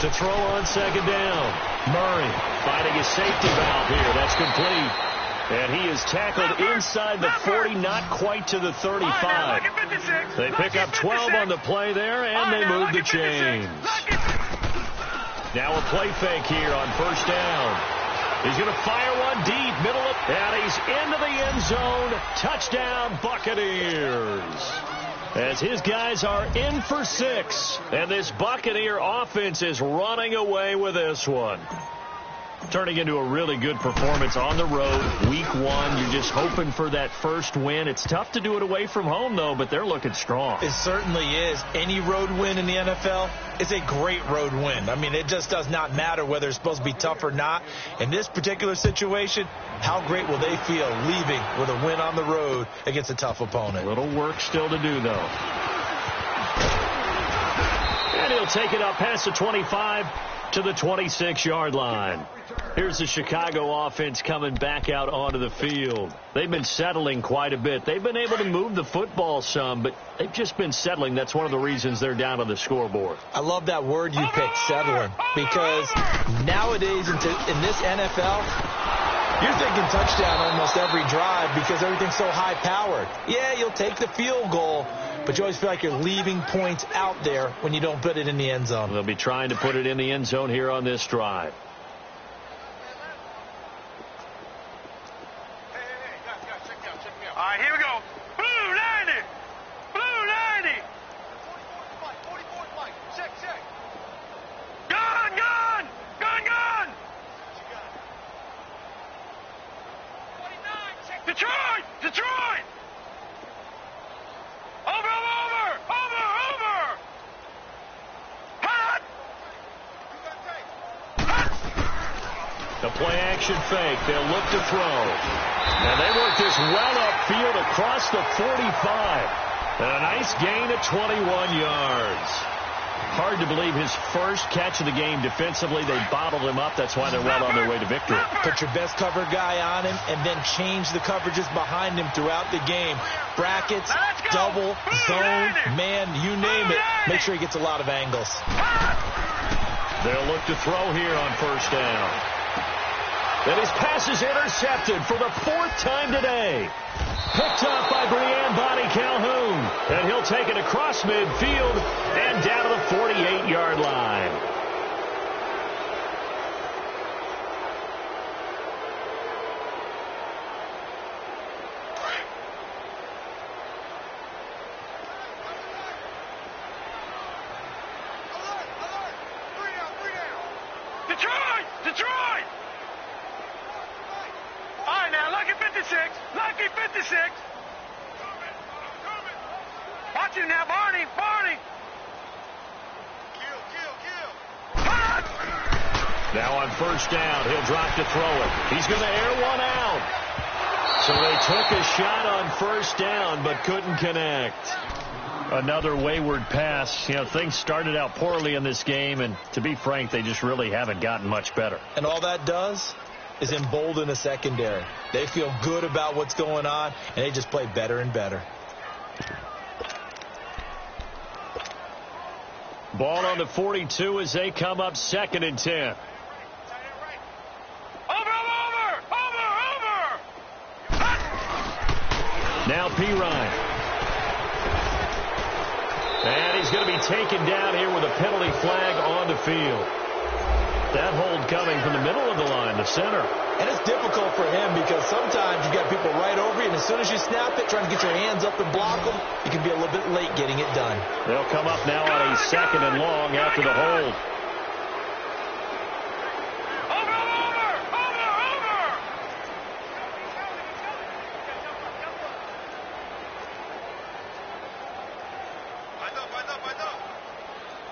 To throw on 2nd down. Murray finding his safety valve here. That's complete. And he is tackled inside the 40, not quite to the 35. They pick up 12 on the play there, and they move the chains. Now a play fake here on 1st down. He's going to fire one deep, middle of, and he's into the end zone. Touchdown, Buccaneers. As his guys are in for 6, and this Buccaneer offense is running away with this one. Turning into a really good performance on the road, week one. You're just hoping for that first win. It's tough to do it away from home, though, but they're looking strong. It certainly is. Any road win in the NFL is a great road win. I mean, it just does not matter whether it's supposed to be tough or not. In this particular situation, how great will they feel leaving with a win on the road against a tough opponent? A little work still to do, though. And he'll take it up past the 25 to the 26-yard line. Here's the Chicago offense coming back out onto the field. They've been settling quite a bit. They've been able to move the football some, but they've just been settling. That's one of the reasons they're down on the scoreboard. I love that word you picked, settling, because nowadays in this NFL, you're thinking touchdown almost every drive because everything's so high-powered. Yeah, you'll take the field goal, but you always feel like you're leaving points out there when you don't put it in the end zone. They'll be trying to put it in the end zone here on this drive. All right, here we go. Blue 90. Blue 90. 44 Mike. Check. Gun. Detroit. Over. Hot. The play action fake. They'll look to throw. And they work this well upfield across the 45. And a nice gain of 21 yards. Hard to believe his first catch of the game defensively. They bottled him up. That's why they're well on their way to victory. Put your best cover guy on him and then change the coverages behind him throughout the game. Brackets, double, zone, man, you name it. Make sure he gets a lot of angles. They'll look to throw here on first down. And his pass is intercepted for the fourth time today. Picked up by Brian Bonnie Calhoun. And he'll take it across midfield and down to the 48-yard line. Detroit! All right, now, lucky 56. Watch him now, Barney. Kill. Now on first down, he'll drop to throw it. He's going to air one out. So they took a shot on first down, but couldn't connect. Another wayward pass. You know, things started out poorly in this game, and to be frank, they just really haven't gotten much better. And all that does is embolden the secondary. They feel good about what's going on, and they just play better and better. Ball on the 42 as they come up 2nd and 10. Over. Now Pirine. And he's going to be taken down here with a penalty flag on the field. That hold coming from the middle of the line, the center. And it's difficult for him because sometimes you've got people right over you, and as soon as you snap it, trying to get your hands up and block them, you can be a little bit late getting it done. They'll come up now on a 2nd and long after the hold.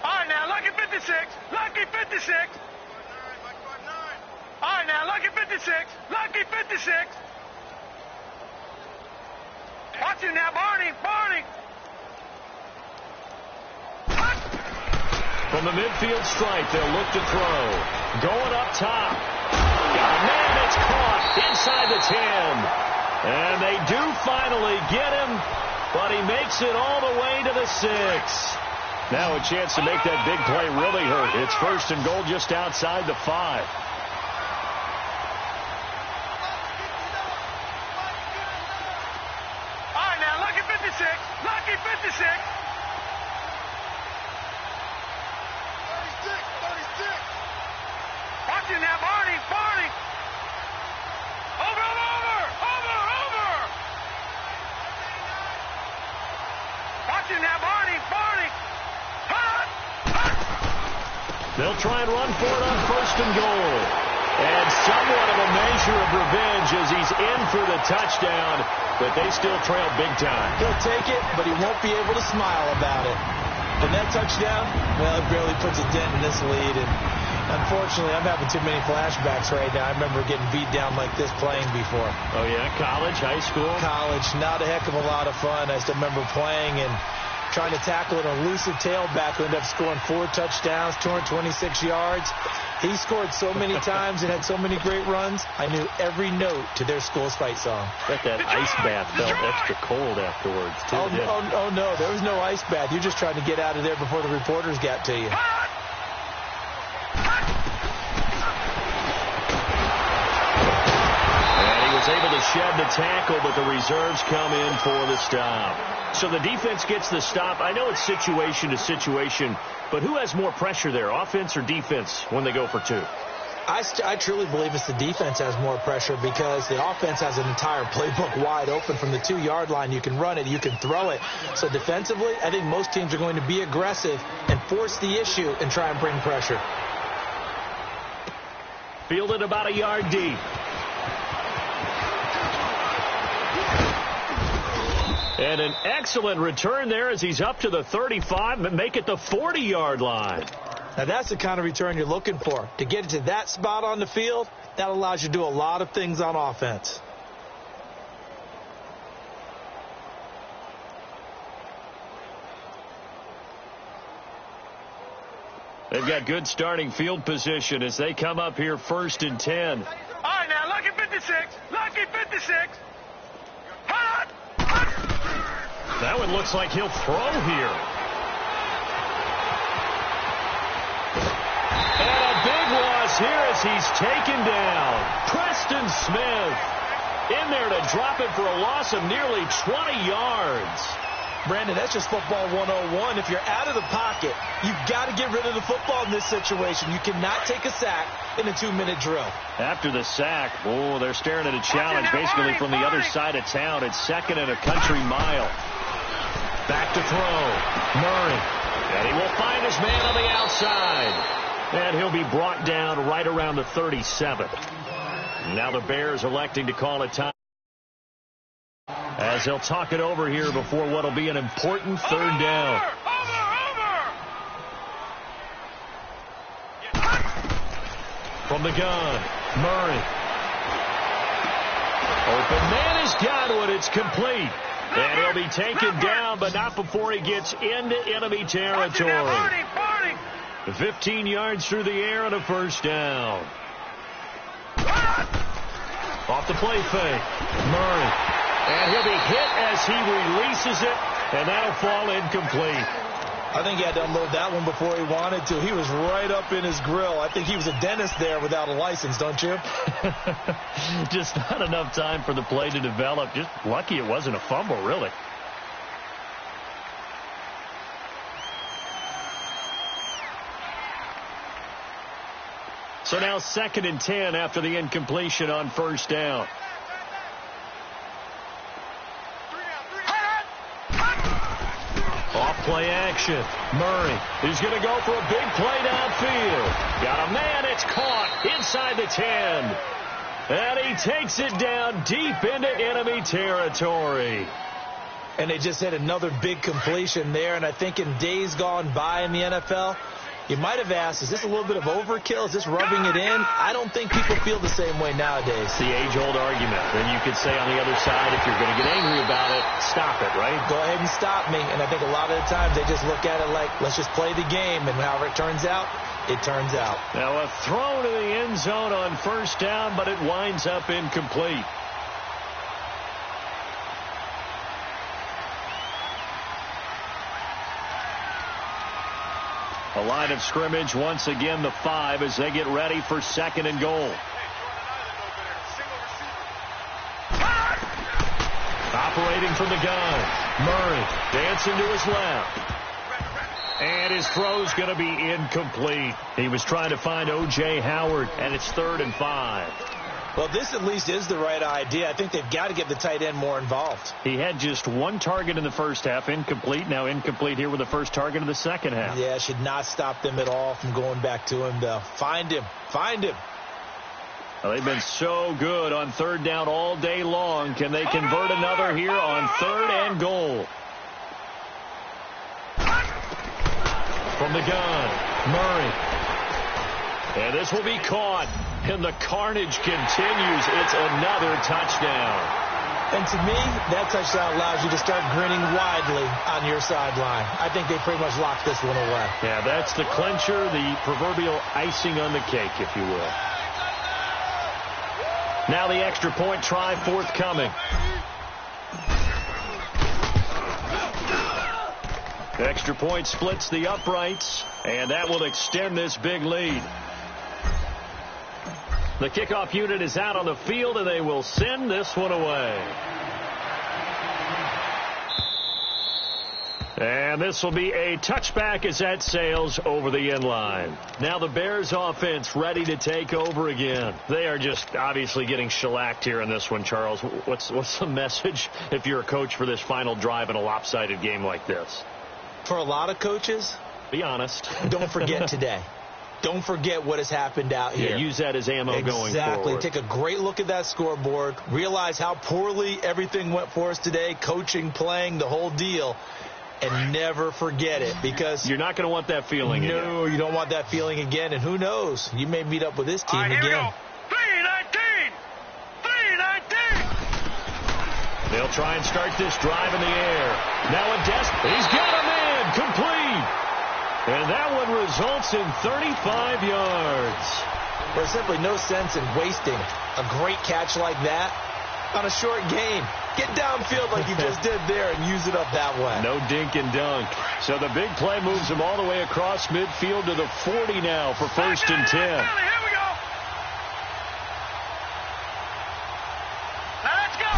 All right, now, lucky 56. All right, now, lucky 56. Watch him now, Barney. From the midfield stripe, they'll look to throw. Going up top. Got a man that's caught inside the 10. And they do finally get him, but he makes it all the way to the 6. Now a chance to make that big play really hurt. It's 1st and goal just outside the 5. All right, now, lucky 56. Watch him now, Barney. Over. Watch him now, Barney. They'll try and run for it on 1st and goal. And somewhat of a measure of revenge as he's in for the touchdown, but they still trail big time. He'll take it, but he won't be able to smile about it. And that touchdown, well, it barely puts a dent in this lead. And unfortunately, I'm having too many flashbacks right now. I remember getting beat down like this playing before. Oh, yeah? College, high school? College, not a heck of a lot of fun. I still remember playing and trying to tackle an elusive tailback who ended up scoring 4 touchdowns, 226 yards. He scored so many times and had so many great runs, I knew every note to their school's fight song. Bet that ice bath felt extra cold afterwards, too. Oh, no, there was no ice bath. You're just trying to get out of there before the reporters got to you. Able to shed the tackle, but the reserves come in for the stop. So the defense gets the stop. I know it's situation to situation, but who has more pressure there, offense or defense, when they go for 2? I truly believe it's the defense has more pressure because the offense has an entire playbook wide open from the 2-yard line. You can run it, you can throw it. So defensively, I think most teams are going to be aggressive and force the issue and try and bring pressure. Fielded about a yard deep. And an excellent return there as he's up to the 35 and make it the 40-yard line. Now, that's the kind of return you're looking for. To get it to that spot on the field, that allows you to do a lot of things on offense. They've got good starting field position as they come up here 1st and 10. All right, now, lucky 56. Lucky 56. Hot! That one looks like he'll throw here. And a big loss here as he's taken down. Preston Smith in there to drop it for a loss of nearly 20 yards. Brandon, that's just football 101. If you're out of the pocket, you've got to get rid of the football in this situation. You cannot take a sack in a 2-minute drill. After the sack, they're staring at a challenge basically from the other side of town. It's 2nd and a country mile. Back to throw. Murray. And he will find his man on the outside. And he'll be brought down right around the 37. Now the Bears electing to call it time, as they'll talk it over here before what will be an important 3rd down. From the gun, Murray. Open man has got one. It's complete. And he'll be taken down, but not before he gets into enemy territory. 15 yards through the air and a 1st down. Off the play fake. Murray. And he'll be hit as he releases it, and that'll fall incomplete. I think he had to unload that one before he wanted to. He was right up in his grill. I think he was a dentist there without a license, don't you? Just not enough time for the play to develop. Just lucky it wasn't a fumble, really. So now 2nd and 10 after the incompletion on 1st down. Off-play action. Murray is going to go for a big play downfield. Got a man. It's caught inside the 10. And he takes it down deep into enemy territory. And they just had another big completion there. And I think in days gone by in the NFL, you might have asked, is this a little bit of overkill? Is this rubbing it in? I don't think people feel the same way nowadays. It's the age-old argument. And you could say on the other side, if you're going to get angry about it, stop it, right? Go ahead and stop me. And I think a lot of the times they just look at it like, let's just play the game. And however it turns out, it turns out. Now a throw to the end zone on 1st down, but it winds up incomplete. A line of scrimmage once again, the 5, as they get ready for 2nd and goal. Operating from the gun, Murray dancing to his left. And his throw's going to be incomplete. He was trying to find O.J. Howard, and it's 3rd and 5. Well, this at least is the right idea. I think they've got to get the tight end more involved. He had just 1 target in the first half, incomplete. Now incomplete here with the first target of the second half. Yeah, should not stop them at all from going back to him, though. Find him. Find him. Well, they've been so good on third down all day long. Can they convert another here on 3rd and goal? From the gun, Murray. And this will be caught. And the carnage continues. It's another touchdown. And to me, that touchdown allows you to start grinning widely on your sideline. I think they pretty much locked this one away. Yeah, that's the clincher, the proverbial icing on the cake, if you will. Now the extra point try forthcoming. The extra point splits the uprights, and that will extend this big lead. The kickoff unit is out on the field, and they will send this one away. And this will be a touchback as that sails over the end line. Now the Bears offense ready to take over again. They are just obviously getting shellacked here in this one, Charles. What's the message if you're a coach for this final drive in a lopsided game like this? For a lot of coaches, be honest. Don't forget today. Don't forget what has happened out here. Yeah, use that as ammo going forward. Exactly. Take a great look at that scoreboard. Realize how poorly everything went for us today. Coaching, playing, the whole deal. And never forget it, because you're not going to want that feeling again. No, you don't want that feeling again. And who knows? You may meet up with this team here again. We go. 3-19. 3-19. They'll try and start this drive in the air. Now a he's got a man complete. And that one results in 35 yards. There's simply no sense in wasting a great catch like that on a short gain. Get downfield like you just did there and use it up that way. No dink and dunk. So the big play moves him all the way across midfield to the 40 now for 1st and 10. Here we go. Now let's go.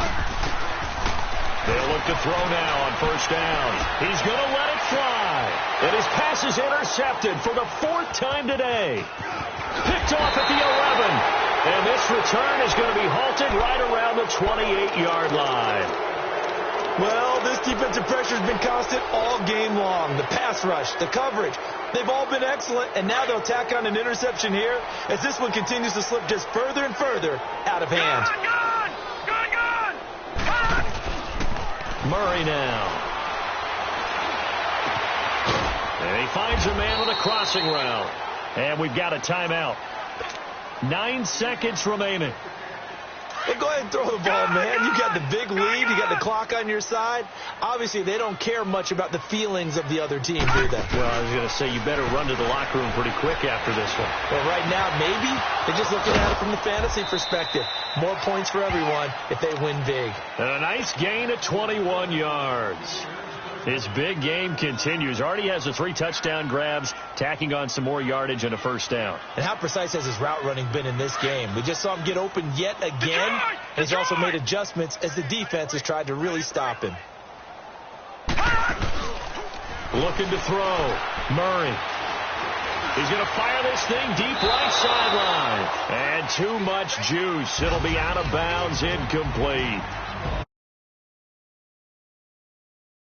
They'll look to throw now on 1st down. He's going to let it fly. And his pass is intercepted for the 4th time today. Picked off at the 11. And this return is going to be halted right around the 28-yard line. Well, this defensive pressure has been constant all game long. The pass rush, the coverage, they've all been excellent. And now they'll tack on an interception here as this one continues to slip just further and further out of hand. Gun! Murray now. And he finds a man on a crossing route. And we've got a timeout. 9 seconds remaining. Well, go ahead and throw the ball, man. You got the big lead. You got the clock on your side. Obviously, they don't care much about the feelings of the other team, do they? Well, I was going to say, you better run to the locker room pretty quick after this one. Well, right now, maybe they're just looking at it from the fantasy perspective. More points for everyone if they win big. And a nice gain of 21 yards. His big game continues. Already has the 3 touchdown grabs, tacking on some more yardage and a 1st down. And how precise has his route running been in this game? We just saw him get open yet again. And he's also made adjustments as the defense has tried to really stop him. Looking to throw. Murray. He's going to fire this thing deep right sideline. And too much juice. It'll be out of bounds, incomplete.